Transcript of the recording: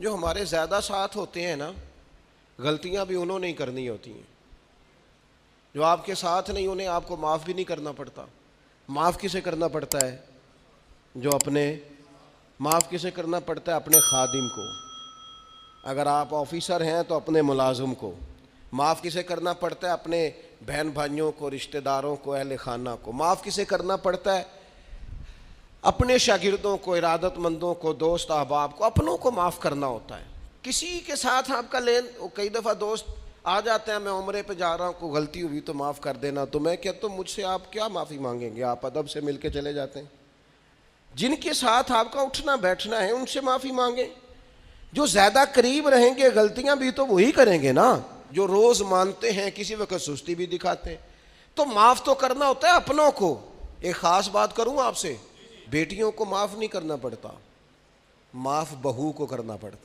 جو ہمارے زیادہ ساتھ ہوتے ہیں نا، غلطیاں بھی انہوں نے ہی کرنی ہوتی ہیں. جو آپ کے ساتھ نہیں، انہیں آپ کو معاف بھی نہیں کرنا پڑتا. معاف کسے کرنا پڑتا ہے؟ جو اپنے معاف کسے کرنا پڑتا ہے؟ اپنے خادم کو. اگر آپ آفیسر ہیں تو اپنے ملازم کو. معاف کسے کرنا پڑتا ہے؟ اپنے بہن بھائیوں کو، رشتہ داروں کو، اہل خانہ کو. معاف کسے کرنا پڑتا ہے؟ اپنے شاگردوں کو، ارادت مندوں کو، دوست احباب کو. اپنوں کو معاف کرنا ہوتا ہے. کسی کے ساتھ آپ کا کئی دفعہ دوست آ جاتے ہیں، میں عمرے پہ جا رہا ہوں، کوئی غلطی ہوئی تو معاف کر دینا. تو میں کہتا ہوں مجھ سے آپ کیا معافی مانگیں گے؟ آپ ادب سے مل کے چلے جاتے ہیں. جن کے ساتھ آپ کا اٹھنا بیٹھنا ہے ان سے معافی مانگیں. جو زیادہ قریب رہیں گے غلطیاں بھی تو وہی کریں گے نا، جو روز مانتے ہیں، کسی وقت سستی بھی دکھاتے ہیں. تو معاف تو کرنا ہوتا ہے اپنوں کو. ایک خاص بات کروں آپ سے، بیٹیوں کو معاف نہیں کرنا پڑتا، معاف بہو کو کرنا پڑتا.